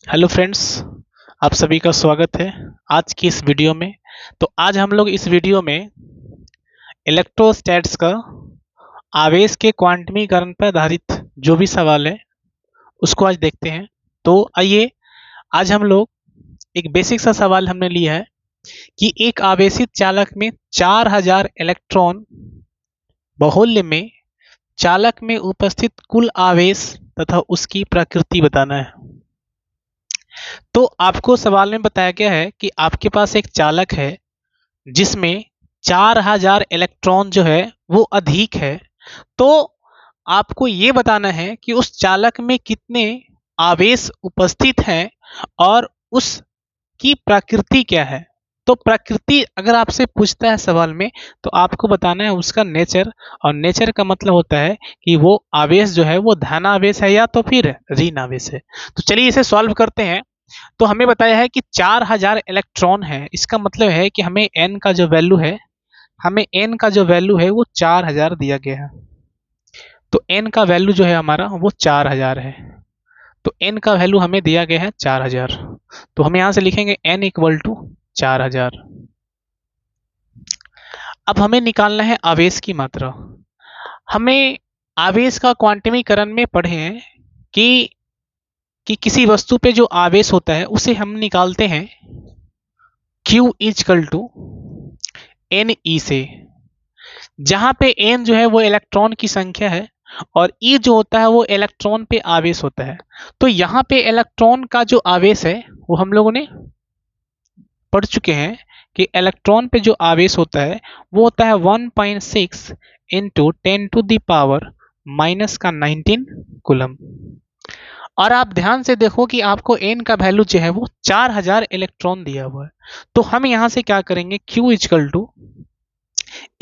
Hello friends, आप सभी का स्वागत है आज की इस वीडियो में। तो आज हम लोग इस वीडियो में इलेक्ट्रोस्टैट्स का आवेश के क्वांटमीकरण पर आधारित जो भी सवाल है उसको आज देखते हैं। तो आइए, आज हम लोग एक बेसिक सा सवाल हमने लिया है कि एक आवेशित चालक में 4000 इलेक्ट्रॉन बाहुल्य में चालक में उपस्थित कुल आवेश तथा उसकी प्रकृति बताना है। तो आपको सवाल में बताया गया है कि आपके पास एक चालक है जिसमें 4000 इलेक्ट्रॉन जो है वो अधिक है। तो आपको ये बताना है कि उस चालक में कितने आवेश उपस्थित हैं और उसकी प्रकृति क्या है। तो प्रकृति अगर आपसे पूछता है सवाल में तो आपको बताना है उसका नेचर, और नेचर का मतलब होता है कि वो आवेश जो है वो धन आवेश है या तो फिर ऋण आवेश है। तो चलिए इसे सॉल्व करते हैं। तो हमें बताया है कि 4000 इलेक्ट्रॉन है, इसका मतलब है कि हमें n का जो वैल्यू है, वो 4000 दिया गया है। तो n का वैल्यू जो है हमारा वो 4000 है। तो n का वैल्यू हमें दिया गया है 4000। तो हम यहां से लिखेंगे n इक्वल टू 4000। अब हमें निकालना है आवेश की मात्रा। हमें आवेश का क्वांटमीकरण में पढ़े हैं कि किसी वस्तु पे जो आवेश होता है उसे हम निकालते हैं Q equal to n e से, जहां पे एन जो है वो इलेक्ट्रॉन की संख्या है और ई जो होता है वो इलेक्ट्रॉन पे आवेश होता है। तो यहाँ पे इलेक्ट्रॉन का जो आवेश है वो हम लोगों ने पढ़ चुके हैं कि इलेक्ट्रॉन पे जो आवेश होता है वो होता है 1.6 इंटू 10⁻⁻⁻19 कूलम। और आप ध्यान से देखो कि आपको एन का वैल्यू जो है वो 4000 इलेक्ट्रॉन दिया हुआ है। तो हम यहां से क्या करेंगे, Q equal to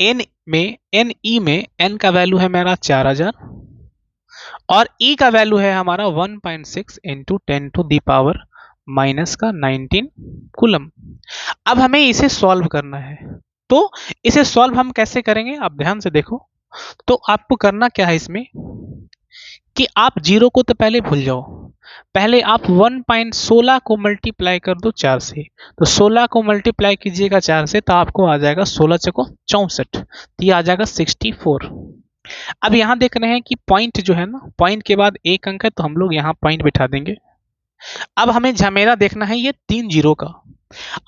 n e में एन का वैल्यू है मेरा 4000 और ई का वैल्यू है हमारा 1.6 इंटू 10⁻⁻19 कूलम। अब हमें इसे सॉल्व करना है। तो इसे सॉल्व हम कैसे करेंगे, आप ध्यान से देखो। तो आपको करना क्या है इसमें कि आप जीरो को तो पहले भूल जाओ, पहले आप 1.16 को मल्टीप्लाई कर दो 4 से। तो 16 को मल्टीप्लाई कीजिएगा 4 से तो आपको आ जाएगा 16 चको 64, तो ये आ जाएगा 64। अब यहाँ देख रहे हैं कि पॉइंट जो है ना, पॉइंट के बाद एक अंक है तो हम लोग यहाँ पॉइंट बिठा देंगे। अब हमें झमेला देखना है ये 3 जीरो का।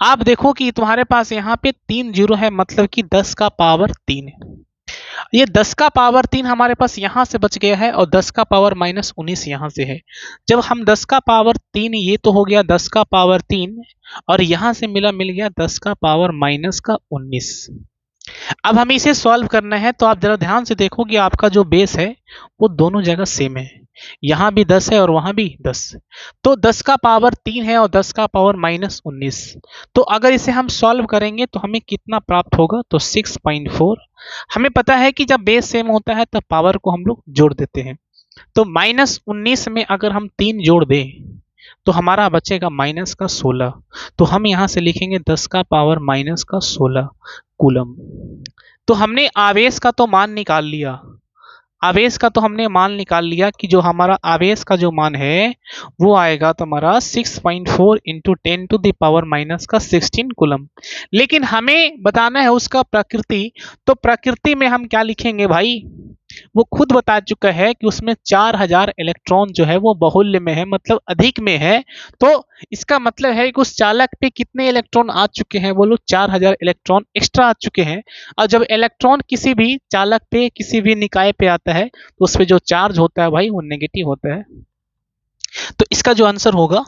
आप देखो कि तुम्हारे पास यहाँ पे 3 जीरो है, मतलब कि 10 का पावर 3 है। ये 10 का पावर 3 हमारे पास यहां से बच गया है और 10 का पावर -19 यहां से है। जब हम 10 का पावर 3, ये तो हो गया 10 का पावर 3 और यहां से मिल गया 10 का पावर -19। अब हमें इसे सॉल्व करना है। तो आप जरा ध्यान से देखो कि आपका जो बेस है वो दोनों जगह सेम है, यहां भी 10 है और वहां भी 10। तो 10 का पावर 3 है और 10 का पावर -19। तो अगर इसे हम सॉल्व करेंगे तो हमें कितना प्राप्त होगा, तो 6.4। हमें पता है कि जब बेस सेम होता है तब पावर को हम लोग जोड़ देते हैं। तो -19 में अगर हम 3 जोड़ दें तो हमारा बचेगा -16। तो हम यहां से लिखेंगे 10 का पावर -16 कूलम। तो हमने आवेश का तो मान निकाल लिया, आवेश का तो हमने मान निकाल लिया कि जो हमारा आवेश का जो मान है वो आएगा तुम्हारा 6.4 इंटू 10⁻⁻16 कूलम। लेकिन हमें बताना है उसका प्रकृति। तो प्रकृति में हम क्या लिखेंगे भाई, वो खुद बता चुका है कि उसमें 4000 इलेक्ट्रॉन जो है वो बाहुल्य में है, मतलब अधिक में है। तो इसका मतलब है कि उस चालक पे कितने इलेक्ट्रॉन आ चुके हैं, वो लोग 4000 इलेक्ट्रॉन एक्स्ट्रा आ चुके हैं। और जब इलेक्ट्रॉन किसी भी चालक पे, किसी भी निकाय पे आता है तो उस पे जो चार्ज होता है भाई वो नेगेटिव होता है। तो इसका जो आंसर होगा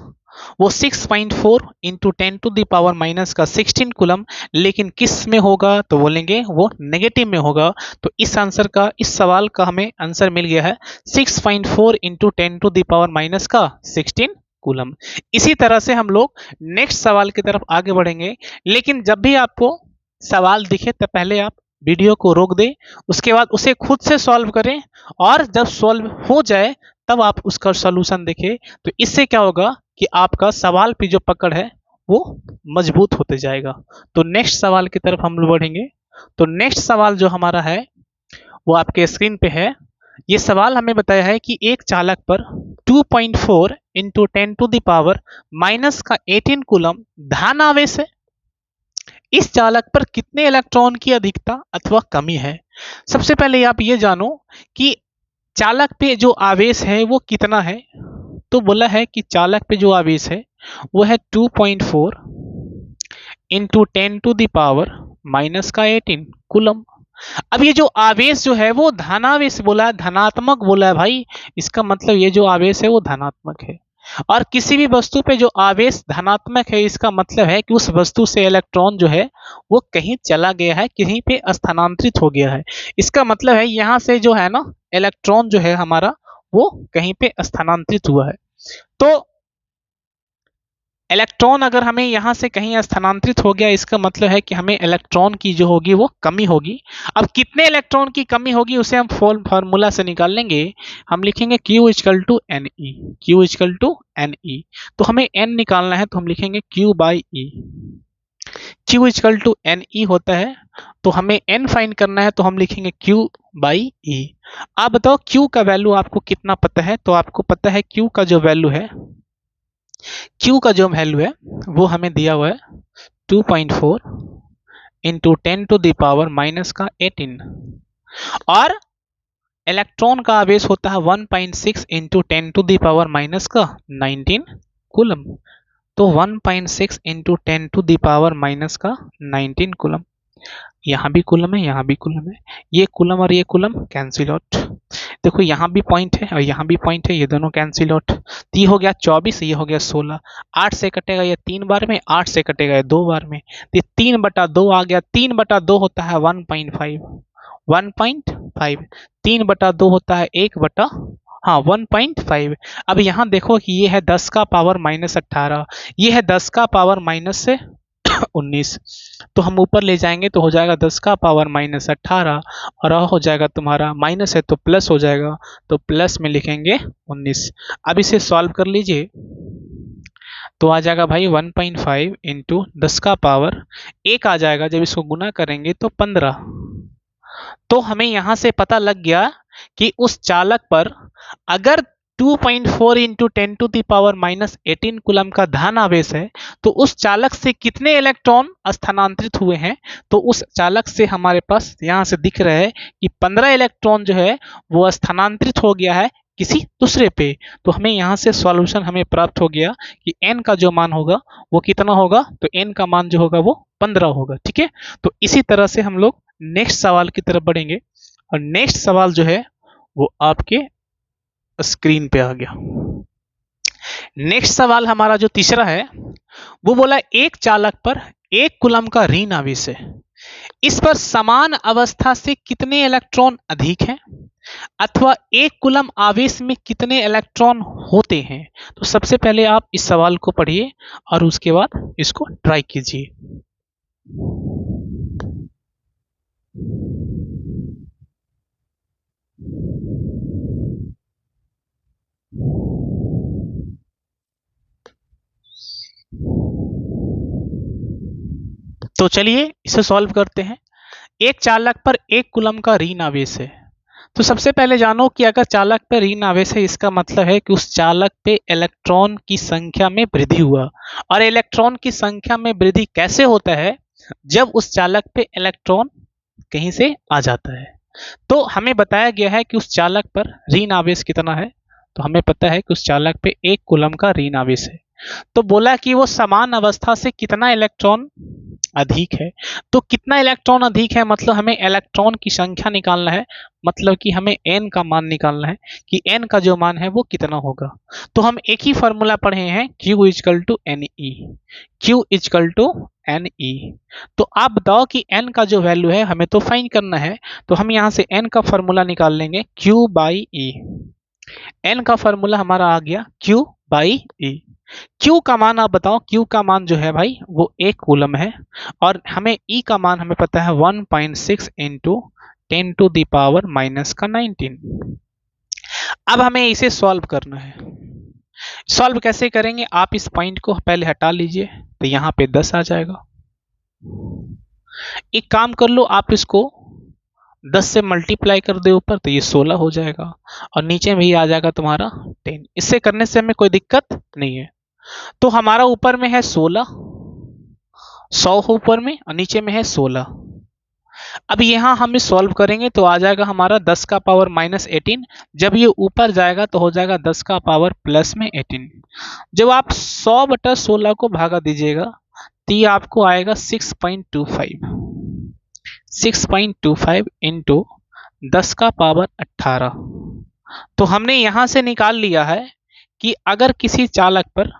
वो 6.4 इंटू 10⁻⁻16 कूलम। लेकिन किस में होगा, तो बोलेंगे वो नेगेटिव में होगा। तो इस आंसर का, इस सवाल का हमें आंसर मिल गया है 6.4 इंटू 10⁻16 कूलम। इसी तरह से हम लोग नेक्स्ट सवाल की तरफ आगे बढ़ेंगे। लेकिन जब भी आपको सवाल दिखे तो पहले आप वीडियो को रोक दें, उसके बाद उसे खुद से सॉल्व करें और जब सॉल्व हो जाए तब आप उसका सॉल्यूशन देखें। तो इससे क्या होगा कि आपका सवाल पे जो पकड़ है वो मजबूत होते जाएगा। तो नेक्स्ट सवाल की तरफ हम लोग बढ़ेंगे। तो नेक्स्ट सवाल जो हमारा है वो आपके स्क्रीन पे है। ये सवाल हमें बताया है कि एक चालक पर 2.4 into 10 to the power minus का 18 कूलम धन आवेश है। इस चालक पर कितने इलेक्ट्रॉन की अधिकता अथवा कमी है। सबसे पहले आप ये जानो कि चालक पे जो आवेश है वो कितना है। तो बोला है कि चालक पे जो आवेश है वो है 2.4 into 10 to the power minus का 18 कूलम। अब ये जो आवेश जो है वो धनावेश बोला है, धनात्मक बोला है भाई। इसका मतलब ये जो आवेश है वो धनात्मक है। और किसी भी वस्तु पे जो आवेश धनात्मक है इसका मतलब है कि उस वस्तु से इलेक्ट्रॉन जो है वो कहीं चला गया है, कहीं पे स्थानांतरित हो गया है। इसका मतलब है यहाँ से जो है ना इलेक्ट्रॉन जो है हमारा वो कहीं पे स्थानांतरित हुआ है। तो इलेक्ट्रॉन अगर हमें यहाँ से कहीं स्थानांतरित हो गया इसका मतलब है कि हमें इलेक्ट्रॉन की जो होगी वो कमी होगी। अब कितने इलेक्ट्रॉन की कमी होगी उसे हम फॉर्मूला से निकाल लेंगे। हम लिखेंगे Q equal to n e, Q equal to n e. तो हमें n निकालना है तो हम लिखेंगे Q by e. Q equal to n e होता है तो हमें n फाइंड करना है तो हम लिखेंगे Q बाई ई। आप बताओ Q का वैल्यू आपको कितना पता है। तो आपको पता है Q का जो वैल्यू है, Q का जो वैल्यू है वो हमें दिया हुआ है 2.4 into 10 to the power minus का 18 और इलेक्ट्रॉन का आवेश होता है 1.6 into 10 to the power minus का 19 कूलम। तो 1.6 into 10 to the power minus का 19 कूलम। यहाँ भी कूलम है, यहाँ भी कूलम है, ये कूलम और ये कूलम कैंसिल आउट। देखो यहाँ भी पॉइंट है और यहाँ भी पॉइंट है, ये दोनों कैंसिल आउट। तो ये हो गया 24, ये हो गया 16। 8 से कटेगा ये 3 बार में, 8 से कटेगा ये 2 बार में। तो 3/2 आ गया। 3/2 होता है 1.5, 1.5। 3/2 होता है 1/5। अब यहाँ देखो कि ये है 10 का पावर माइनस 18, ये है 10 का पावर माइनस से 19। तो हम ऊपर ले जाएंगे तो हो जाएगा 10 का पावर माइनस 18 और हो जाएगा तुम्हारा माइनस है तो प्लस हो जाएगा, तो प्लस में लिखेंगे 19। अब इसे सॉल्व कर लीजिए तो आ जाएगा भाई 1.5 इंटू 10 का पावर 1 आ जाएगा। जब इसको गुना करेंगे तो 15। तो हमें यहां से पता लग गया कि उस चालक पर अगर 2.4 into 10 to the power minus 18 coulomb का धन आवेश है तो उस चालक से कितने इलेक्ट्रॉन स्थानांतरित हुए हैं। तो उस चालक से हमारे पास यहाँ से दिख रहा है कि 15 इलेक्ट्रॉन जो है वो स्थानांतरित हो गया है किसी दूसरे पे। तो हमें यहाँ से सॉल्यूशन हमें प्राप्त हो गया कि n का जो मान होगा वो कितना होगा। तो n का मान जो होगा वो 15 होगा। ठीक है, तो इसी तरह से हम लोग नेक्स्ट सवाल की तरफ बढ़ेंगे और नेक्स्ट सवाल जो है वो आपके स्क्रीन पे आ गया। नेक्स्ट सवाल हमारा जो तीसरा है वो बोला एक चालक पर 1 कूलम का ऋण आवेश है, इस पर समान अवस्था से कितने इलेक्ट्रॉन अधिक हैं अथवा 1 कूलम आवेश में कितने इलेक्ट्रॉन होते हैं। तो सबसे पहले आप इस सवाल को पढ़िए और उसके बाद इसको ट्राई कीजिए। तो चलिए इसे सॉल्व करते हैं। एक चालक पर 1 कूलम का ऋण आवेश है। तो सबसे पहले जानो कि अगर चालक पे ऋण आवेश है इसका मतलब है कि उस चालक पे इलेक्ट्रॉन की संख्या में वृद्धि हुआ। और इलेक्ट्रॉन की संख्या में वृद्धि कैसे होता है, जब उस चालक पे इलेक्ट्रॉन कहीं से आ जाता है। तो हमें बताया गया है कि उस चालक पर ऋण आवेश कितना है। तो हमें पता है कि उस चालक पे 1 कूलम का ऋण आवेश है। तो बोला कि वो समान अवस्था से कितना इलेक्ट्रॉन अधिक है। तो कितना इलेक्ट्रॉन अधिक है मतलब हमें इलेक्ट्रॉन की संख्या निकालना है, मतलब कि हमें n का मान निकालना है कि n का जो मान है वो कितना होगा। तो हम एक ही फॉर्मूला पढ़े हैं Q equal to n e, Q equal to n e. तो आप बताओ कि n का जो वैल्यू है हमें तो फाइंड करना है। तो हम यहाँ से n का फॉर्मूला निकाल लेंगे Q बाई ई। n का फॉर्मूला हमारा आ गया Q बाई ई। Q का मान आप बताओ, Q का मान जो है भाई वो 1 कूलम है और हमें E का मान हमें पता है 1.6 into 10 to the power minus का 19। अब हमें इसे सॉल्व करना है। सॉल्व कैसे करेंगे, आप इस पॉइंट को पहले हटा लीजिए तो यहाँ पे 10 आ जाएगा। एक काम कर लो, आप इसको 10 से मल्टीप्लाई कर दे ऊपर तो ये 16 हो जाएगा, और नीचे में ही आ जाएगा तुम्हारा 10। इससे करने से हमें कोई दिक्कत नहीं है। तो हमारा ऊपर में है 16, 100 ऊपर में और नीचे में है 16। अब यहाँ हम सॉल्व करेंगे तो आ जाएगा हमारा 10 का पावर -18। जब ये ऊपर जाएगा तो हो जाएगा 10 का पावर प्लस में 18। जब आप 100/16 को भागा दीजिएगा तो ये आपको आएगा 6.25। 6.25 इंटू 10 का पावर 18। तो हमने यहां से निकाल लिया है कि अगर किसी चालक पर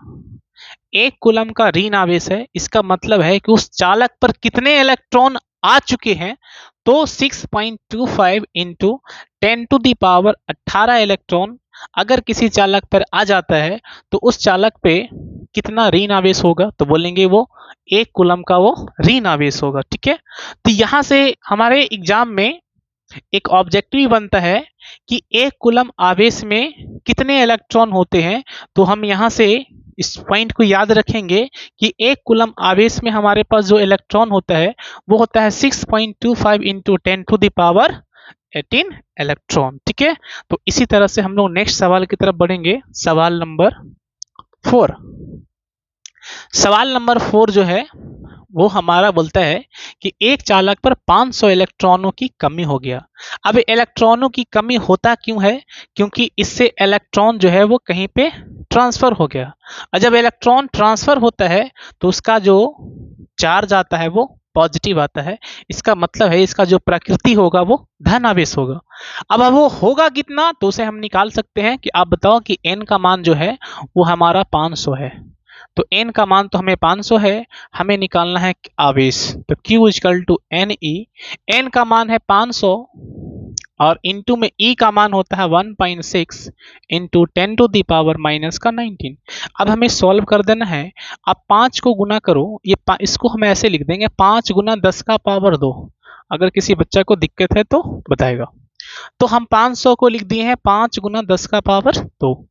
1 कूलम का ऋण आवेश है, इसका मतलब है कि उस चालक पर कितने इलेक्ट्रॉन आ चुके हैं। तो 6.25 इंटू 10⁻18 इलेक्ट्रॉन अगर किसी चालक पर आ जाता है तो उस चालक पे कितना ऋण आवेश होगा, तो बोलेंगे वो 1 कूलम का वो ऋण आवेश होगा। ठीक है, तो यहां से हमारे एग्जाम में एक ऑब्जेक्टिव बनता है कि 1 कूलम आवेश में कितने इलेक्ट्रॉन होते हैं। तो हम यहां से इस पॉइंट को याद रखेंगे कि 1 कूलम आवेश में हमारे पास जो इलेक्ट्रॉन होता है वो होता है 6.25 इंटू 10⁻18 इलेक्ट्रॉन। ठीक है, तो इसी तरह से हम लोग नेक्स्ट सवाल की तरफ बढ़ेंगे। सवाल नंबर 4। सवाल नंबर 4 जो है वो हमारा बोलता है कि एक चालक पर 500 इलेक्ट्रॉनों की कमी हो गया। अब इलेक्ट्रॉनों की कमी होता क्यों है, क्योंकि इससे इलेक्ट्रॉन जो है वो कहीं पे ट्रांसफर हो गया, और जब इलेक्ट्रॉन ट्रांसफर होता है तो उसका जो चार्ज आता है वो पॉजिटिव आता है। इसका मतलब है इसका जो प्रकृति होगा वो धन आवेश होगा। अब वो होगा कितना, तो उसे हम निकाल सकते हैं कि आप बताओ कि n का मान जो है वो हमारा 500 है। तो n का मान तो हमें 500 है, हमें निकालना है आवेश। तो Q equal to NE, n का मान है 500 और इंटू में E का मान होता है 1.6 इंटू 10⁻⁻19। अब हमें सॉल्व कर देना है। अब 5 को गुना करो, ये इसको हम ऐसे लिख देंगे 5 गुना 10 का पावर 2। अगर किसी बच्चा को दिक्कत है तो बताएगा। तो हम 500 को लिख दिए हैं 5 गुना 10 का पावर 2।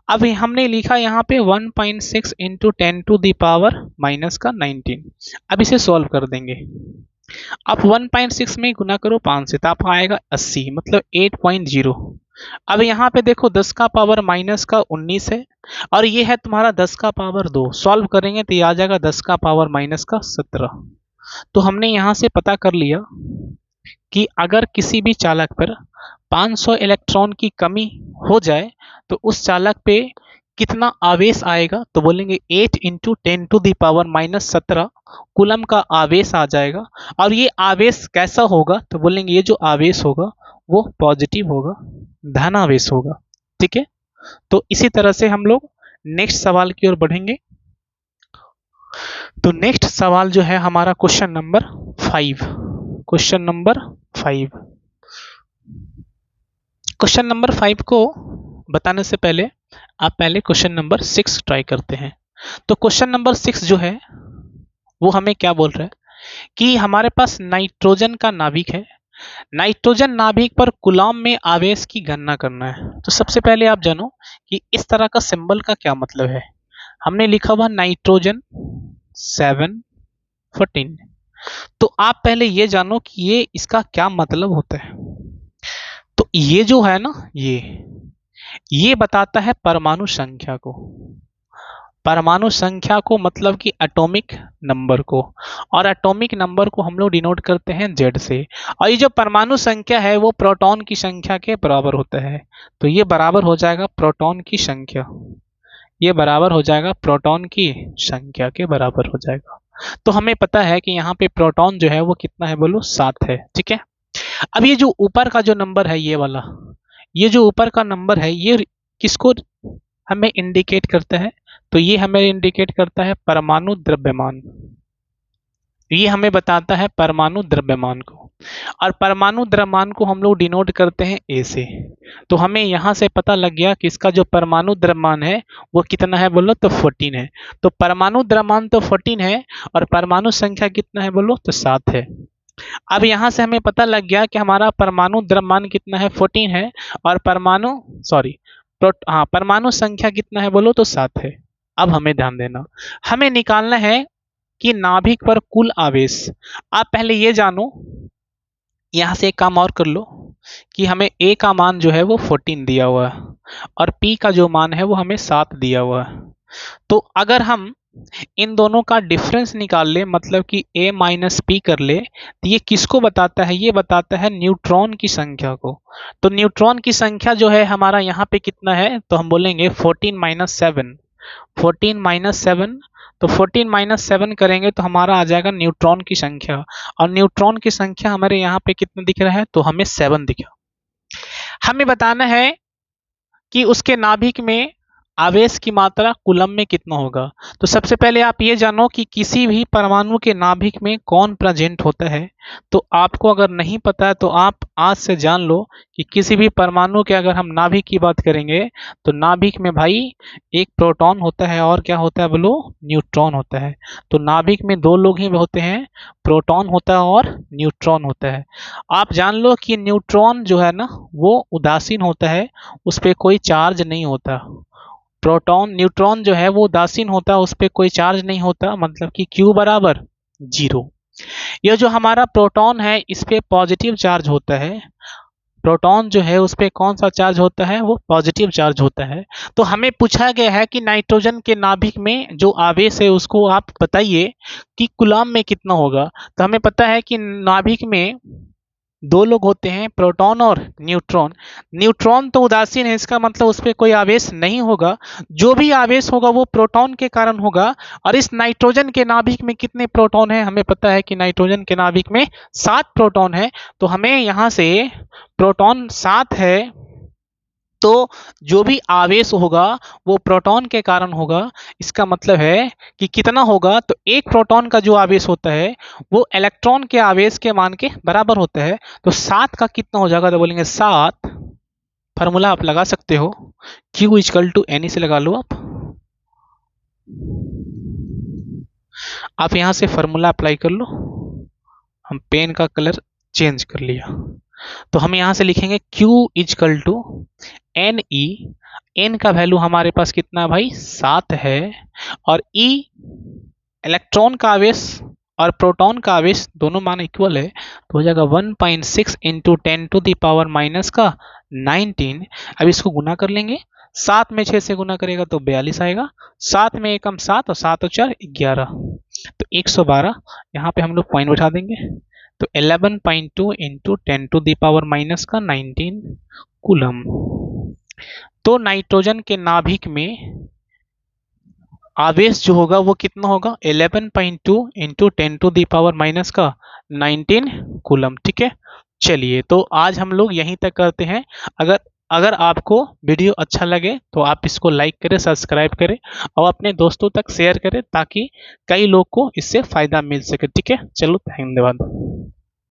अब हमने लिखा यहाँ पे 1.6 इंटू 10⁻⁻19। अब इसे सॉल्व कर देंगे। अब 1.6 में गुना करो 5 से तो आप आएगा 80, मतलब 8.0। अब यहाँ पे देखो 10 का पावर माइनस का 19 है और ये है तुम्हारा 10 का पावर 2। सॉल्व करेंगे तो ये आ जाएगा 10 का पावर माइनस का 17। तो हमने यहाँ से पता कर लिया कि अगर किसी भी चालक पर 500 इलेक्ट्रॉन की कमी हो जाए तो उस चालक पे कितना आवेश आएगा, तो बोलेंगे 8 इंटू 10⁻⁻17 कूलम का आवेश आ जाएगा। और ये आवेश कैसा होगा, तो बोलेंगे ये जो आवेश होगा वो पॉजिटिव होगा, धन आवेश होगा। ठीक है, तो इसी तरह से हम लोग नेक्स्ट सवाल की ओर बढ़ेंगे। तो नेक्स्ट सवाल जो है हमारा question number 5। Question number 5। Question number 5 को बताने से पहले आप पहले क्वेश्चन नंबर 6 ट्राई करते हैं। तो क्वेश्चन नंबर 6 जो है वो हमें क्या बोल रहा है कि हमारे पास नाइट्रोजन का नाभिक है। नाइट्रोजन नाभिक पर कूलम में आवेश की गणना करना है। तो सबसे पहले आप जानो कि इस तरह का सिंबल का क्या मतलब है। हमने लिखा हुआ नाइट्रोजन 714। तो आप पहले ये जानो कि ये इसका क्या मतलब होता है। तो ये जो है ना ये बताता है परमाणु संख्या को। परमाणु संख्या को मतलब कि एटॉमिक नंबर को, और एटॉमिक नंबर को हम लोग डिनोट करते हैं Z से। और ये जो परमाणु संख्या है वो प्रोटॉन की संख्या के बराबर होता है। तो ये बराबर हो जाएगा प्रोटॉन की संख्या, ये बराबर हो जाएगा प्रोटॉन की संख्या के बराबर हो जाएगा। तो हमें पता है कि यहाँ पे प्रोटॉन जो है वो कितना है, बोलो 7 है। ठीक है, अब ये जो ऊपर का जो नंबर है ये वाला, ये जो ऊपर का नंबर है ये किसको हमें इंडिकेट करता है, तो ये हमें इंडिकेट करता है परमाणु द्रव्यमान। ये हमें बताता है परमाणु द्रव्यमान को, और परमाणु द्रव्यमान को हम लोग डिनोट करते हैं A से। तो हमें यहाँ से पता लग गया कि इसका जो परमाणु द्रव्यमान है वो कितना है, बोलो तो 14 है। तो परमाणु द्रव्यमान तो 14 है और परमाणु संख्या कितना है, बोलो तो 7 है। अब यहाँ से हमें पता लग गया कि हमारा परमाणु द्रव्यमान कितना है, 14 है, और परमाणु संख्या कितना है, बोलो तो 7 है। अब हमें ध्यान देना, हमें निकालना है कि नाभिक पर कुल आवेश। आप पहले ये जानो यहाँ से एक काम और कर लो कि हमें A का मान जो है वो 14 दिया हुआ है और P का जो मान है वो हमें 7 दिया हुआ है। तो अगर हम इन दोनों का डिफरेंस निकाल ले, मतलब कि A माइनस पी कर ले, तो ये किसको बताता है? ये बताता है न्यूट्रॉन की संख्या को। तो न्यूट्रॉन की संख्या जो है हमारा यहाँ पे कितना है, तो हम बोलेंगे 14 माइनस 7। 14 माइनस 7, तो 14 माइनस 7 करेंगे तो हमारा आ जाएगा न्यूट्रॉन की संख्या, और न्यूट्रॉन की संख्या हमारे यहाँ पे कितना दिख रहा है, तो हमें 7 दिखा। हमें बताना है कि उसके नाभिक में आवेश की मात्रा कूलम में कितना होगा। तो सबसे पहले आप ये जानो कि किसी भी परमाणु के नाभिक में कौन प्रेजेंट होता है। तो आपको अगर नहीं पता है तो आप आज से जान लो कि किसी भी परमाणु के अगर हम नाभिक की बात करेंगे तो नाभिक में भाई एक प्रोटॉन होता है और क्या होता है बोलो, न्यूट्रॉन होता है। तो नाभिक में दो लोग ही होते हैं, प्रोटॉन होता है और न्यूट्रॉन होता है। आप जान लो कि न्यूट्रॉन जो है ना वो उदासीन होता है, उस पर कोई चार्ज नहीं होता। न्यूट्रॉन जो है वो उदासीन होता है, उस पर कोई चार्ज नहीं होता, मतलब कि Q बराबर 0। यह जो हमारा प्रोटॉन है इस पे पॉजिटिव चार्ज होता है। प्रोटॉन जो है उस पे कौन सा चार्ज होता है, वो पॉजिटिव चार्ज होता है। तो हमें पूछा गया है कि नाइट्रोजन के नाभिक में जो आवेश है उसको आप बताइए कि कूलम में कितना होगा। तो हमें पता है कि नाभिक में दो लोग होते हैं, प्रोटॉन और न्यूट्रॉन। न्यूट्रॉन तो उदासीन है, इसका मतलब उस पर कोई आवेश नहीं होगा। जो भी आवेश होगा वो प्रोटॉन के कारण होगा। और इस नाइट्रोजन के नाभिक में कितने प्रोटॉन है, हमें पता है कि नाइट्रोजन के नाभिक में 7 प्रोटॉन है। तो हमें यहाँ से प्रोटॉन 7 है, तो जो भी आवेश होगा वो प्रोटॉन के कारण होगा। इसका मतलब है कि कितना होगा, तो एक प्रोटॉन का जो आवेश होता है वो इलेक्ट्रॉन के आवेश के मान के बराबर होता है। तो 7 का कितना हो जाएगा, तो बोलेंगे 7, फार्मूला आप लगा सकते हो, Q इक्वल टू एन से लगा लो आप यहाँ से फार्मूला अप्लाई कर लो। हम पेन का कलर चेंज कर लिया, तो हम यहाँ से लिखेंगे Q equal to n e. N का वैल्यू हमारे पास कितना है भाई, 7 है, और ई इलेक्ट्रॉन का आवेश और प्रोटॉन का आवेश दोनों मान इक्वल है, तो हो जाएगा 1.6 into 10 to the power minus का 19। अब इसको गुना कर लेंगे, 7 में 6 से गुना करेगा तो 42 आएगा, 7 में एकम 7 और 7 और 4 11, तो 112। यहाँ पे हम लोग पॉइंट बैठा देंगे, तो 11.2 into 10 to the power minus का 19 कूलम। तो नाइट्रोजन के नाभिक में आवेश जो होगा वो कितना होगा, 11.2 into 10 to the power minus का 19 कूलम। ठीक है, चलिए तो आज हम लोग यहीं तक करते हैं। अगर अगर आपको वीडियो अच्छा लगे तो आप इसको लाइक करें, सब्सक्राइब करें और अपने दोस्तों तक शेयर करें ताकि कई लोग को इससे फायदा मिल सके। ठीक है, चलो धन्यवाद।